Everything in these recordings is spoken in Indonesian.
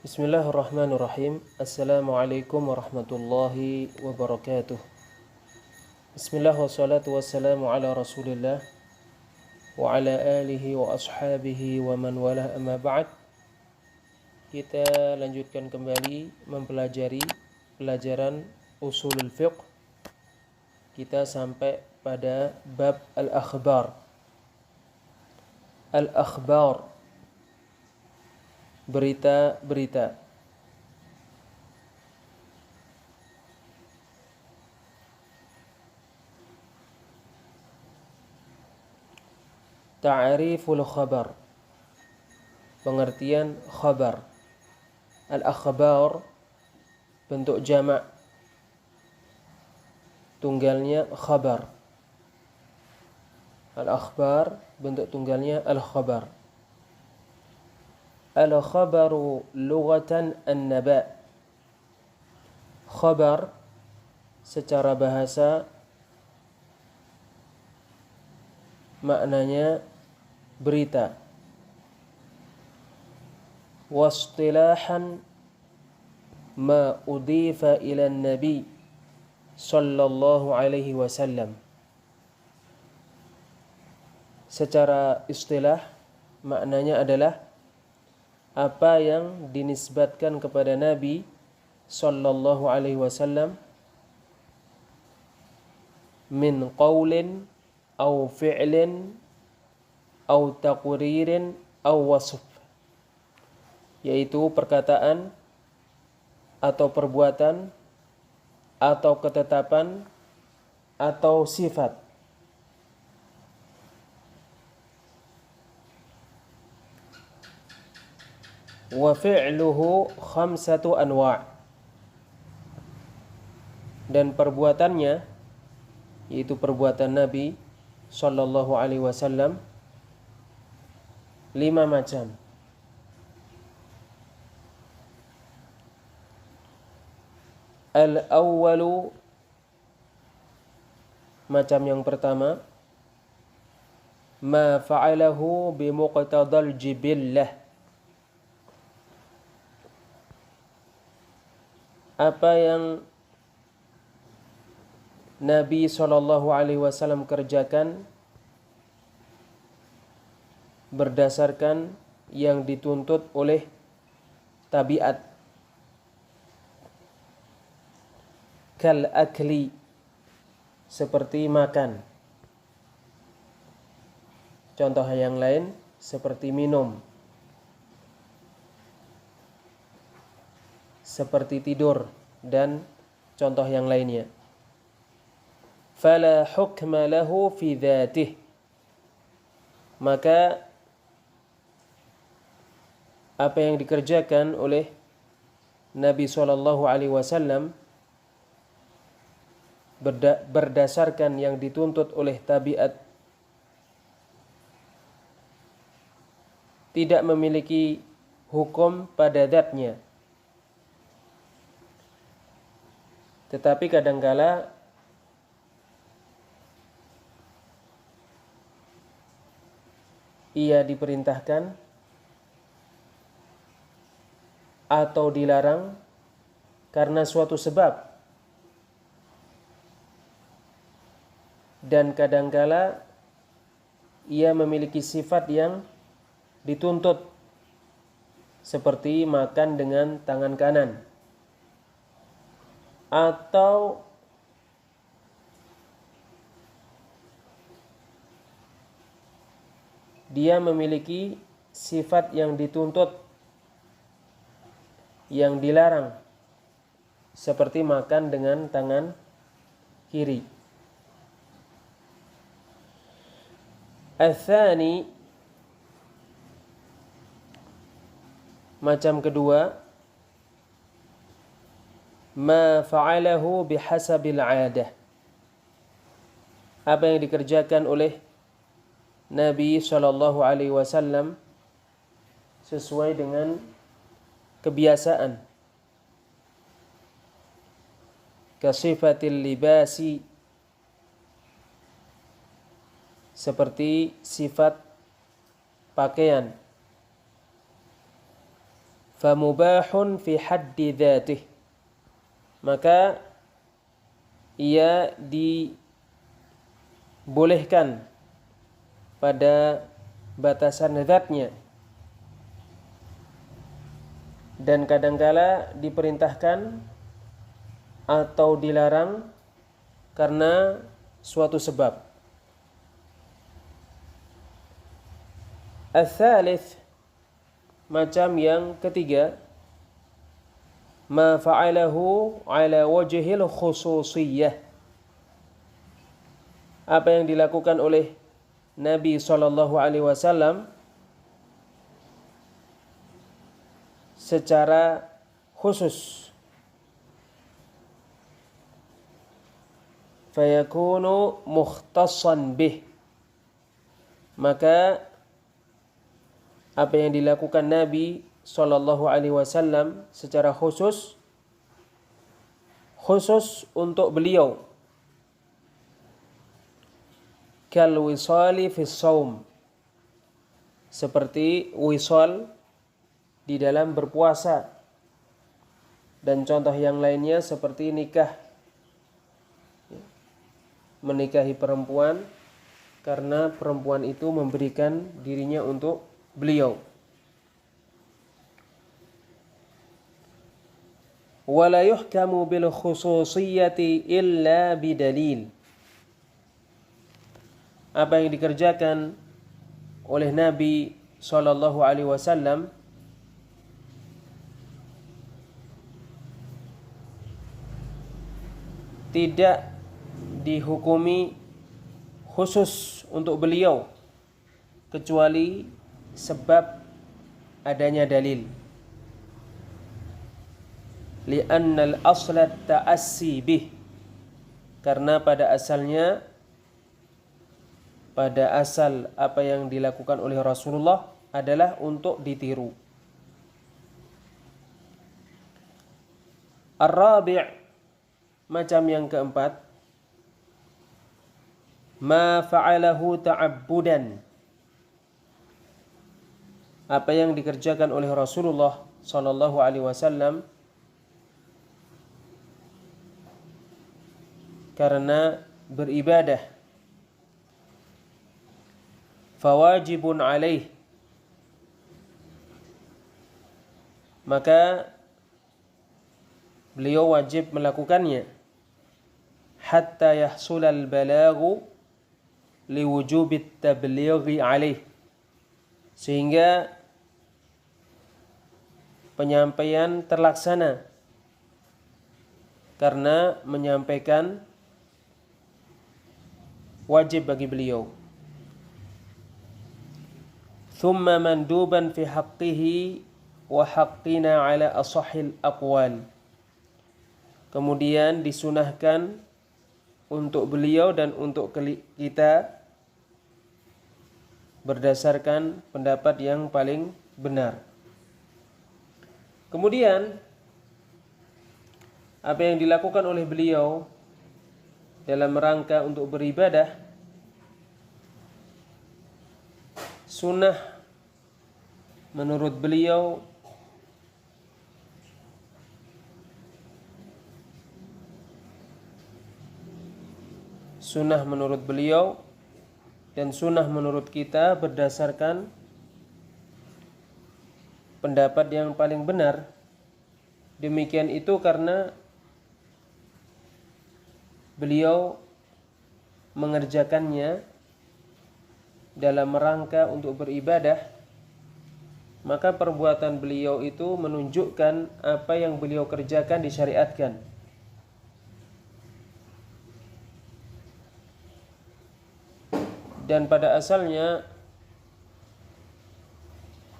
Bismillahirrahmanirrahim. Assalamualaikum warahmatullahi wabarakatuh. Bismillah wassalatu wassalamu ala rasulillah wa ala alihi wa ashabihi wa man wala amma ba'd. Kita lanjutkan kembali mempelajari pelajaran usulul fiqh. Kita sampai pada bab al-akhbar. Al-akhbar, berita-berita. Ta'riful khabar, pengertian khabar. Al-akhbar bentuk jamak, tunggalnya khabar. Al-akhbar bentuk tunggalnya al-khabar. Al-khabaru lughatan an-naba. Khabar secara bahasa maknanya berita. Wastilahan ma udifa ila nabi sallallahu alaihi wasallam. Secara istilah maknanya adalah apa yang dinisbatkan kepada Nabi sallallahu alaihi wasallam min qaulin au fi'lin au taqririn au wasf, yaitu perkataan atau perbuatan atau ketetapan atau sifat. Wa fi'luhu khamsatu anwa', dan perbuatannya, yaitu perbuatan Nabi sallallahu alaihi wasallam, 5 macam. Al-awwalu, macam yang pertama, ma fa'alahu bi muqtadal jibillah, apa yang Nabi SAW kerjakan berdasarkan yang dituntut oleh tabiat. Kal akli, seperti makan. Contoh yang lain seperti minum, seperti tidur, dan contoh yang lainnya. Fala hukma lahu fi dzatih, maka apa yang dikerjakan oleh Nabi SAW berdasarkan yang dituntut oleh tabiat tidak memiliki hukum pada zatnya. Tetapi kadangkala ia diperintahkan atau dilarang karena suatu sebab, dan kadangkala ia memiliki sifat yang dituntut, seperti makan dengan tangan kanan, atau dia memiliki sifat yang dituntut, yang dilarang, seperti makan dengan tangan kiri. Al-thani, macam kedua, ma fa'alahu bihasabil 'adah, apa yang dikerjakan oleh Nabi SAW sesuai dengan kebiasaan. Kasifatil libasi, seperti sifat pakaian. famubahun fi haddi dzatih, maka ia dibolehkan pada batasan zatnya, dan kadangkala diperintahkan atau dilarang karena suatu sebab. Ats-tsalits, macam yang ketiga, ma fa'alahu ala wajhil khususiyyah, apa yang dilakukan oleh Nabi SAW secara khusus, fayakunu mukhtassan bih, maka apa yang dilakukan Nabi SAW secara khusus untuk beliau, kal wisali fis shaum, seperti wisal di dalam berpuasa, dan contoh yang lainnya seperti nikah, menikahi perempuan karena perempuan itu memberikan dirinya untuk beliau. Wala yuhkamu bil khususiyyati illa bidalil, apa yang dikerjakan oleh Nabi SAW tidak dihukumi khusus untuk beliau kecuali sebab adanya dalil. Li'annal aslat ta'assi bih, karena pada asal apa yang dilakukan oleh Rasulullah adalah untuk ditiru. Ar-rabi', macam yang keempat, ma fa'alahu ta'abbudan, apa yang dikerjakan oleh Rasulullah SAW karena beribadah, fawajibun alaih, maka beliau wajib melakukannya, hatta yahsulal balaghu liwujubit tablighi alaih, sehingga penyampaian terlaksana karena menyampaikan wajib bagi beliau. Thumma manduban fi haqqihi wa haqqina ala asahhil aqwal, kemudian disunahkan untuk beliau dan untuk kita berdasarkan pendapat yang paling benar. Kemudian apa yang dilakukan oleh beliau dalam rangka untuk beribadah, sunnah menurut beliau dan sunnah menurut kita berdasarkan pendapat yang paling benar. Demikian itu karena beliau mengerjakannya dalam rangka untuk beribadah, maka perbuatan beliau itu menunjukkan apa yang beliau kerjakan disyariatkan. Dan pada asalnya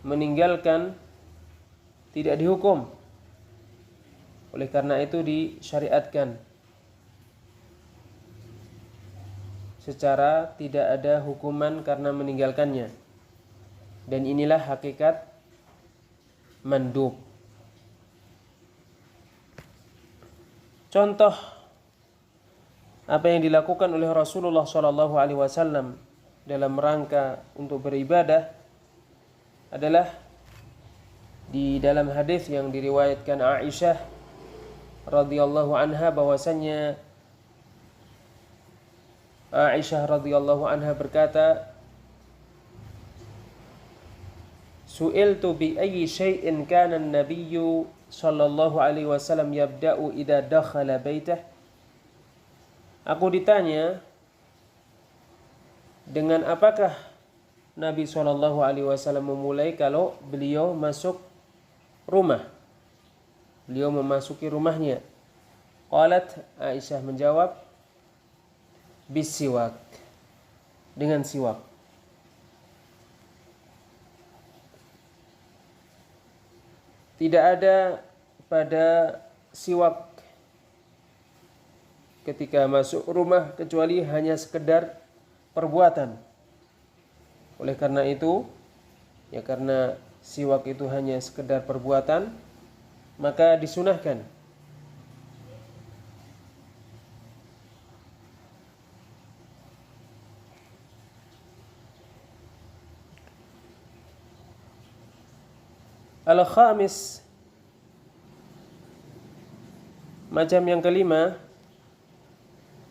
meninggalkan tidak dihukum, oleh karena itu disyariatkan secara tidak ada hukuman karena meninggalkannya. Dan inilah hakikat mandub. Contoh apa yang dilakukan oleh Rasulullah SAW dalam rangka untuk beribadah adalah Di dalam hadis yang diriwayatkan Aisyah radhiyallahu anha bahwasannya Aisyah radhiyallahu anha berkata, "Su'iltu bi ayyi syai'in kana an-nabiyyu sallallahu alaihi wasallam yabda'u idza dakhala baitah." Aku ditanya, dengan apakah Nabi sallallahu alaihi wasallam memulai kalau beliau masuk rumah? Beliau memasuki rumahnya. Qalat, Aisyah menjawab, bisiwak, dengan siwak. Tidak ada pada siwak ketika masuk rumah kecuali hanya sekedar perbuatan. Oleh karena itu, ya karena siwak itu hanya sekedar perbuatan, maka disunahkan. Al-khamis, macam yang kelima,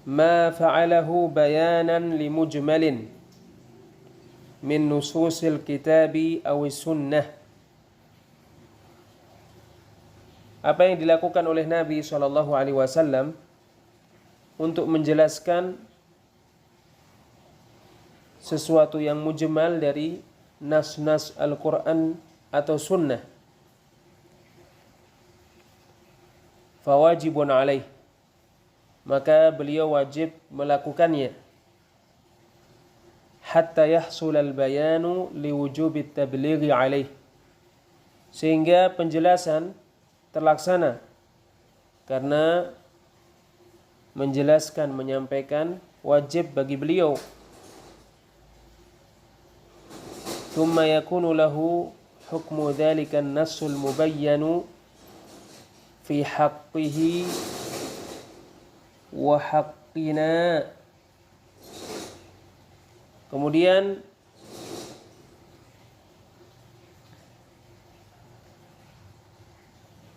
ma fa'alahu bayanan limujmalin min nususil kitabi awis sunnah. Apa yang dilakukan oleh Nabi SAW untuk menjelaskan sesuatu yang mujmal dari nas-nas Al-Quran atau sunnah. Fawajibun alaih, maka beliau wajib melakukannya. Hatta yahsul al-bayanu liwujubit tablighi alaih, sehingga penjelasan terlaksana karena menjelaskan, menyampaikan wajib bagi beliau. Thumma yakunu lahu hukmu dzalika an-nassul mubayyanu fi haqqihi wa haqqina. Kemudian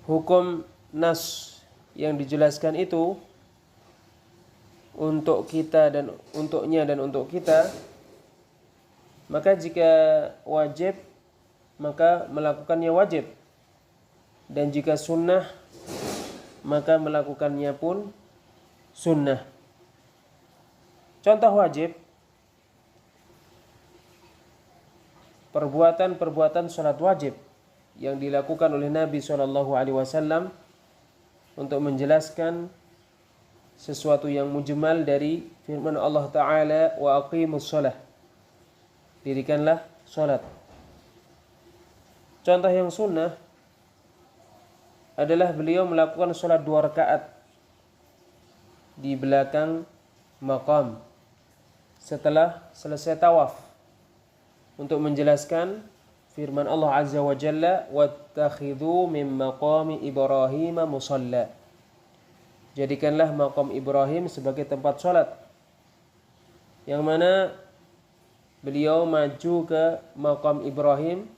hukum nas yang dijelaskan itu untuk kita dan untuknya dan untuk kita, maka jika wajib maka melakukannya wajib, dan jika sunnah maka melakukannya pun sunnah. Contoh wajib, perbuatan-perbuatan salat wajib yang dilakukan oleh Nabi SAW untuk menjelaskan sesuatu yang mujmal dari firman Allah Ta'ala, wa aqimus shalah, dirikanlah salat. Contoh yang sunnah adalah beliau melakukan salat 2 rakaat di belakang maqam setelah selesai tawaf, untuk menjelaskan firman Allah Azza wa Jalla, wattakhidhu min maqami Ibrahim musalla, jadikanlah maqam Ibrahim sebagai tempat salat, yang mana beliau maju ke maqam Ibrahim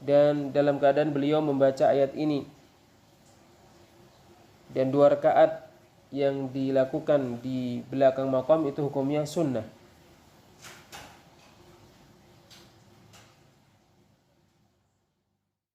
dan dalam keadaan beliau membaca ayat ini, dan 2 rakaat yang dilakukan di belakang maqam itu hukumnya sunnah.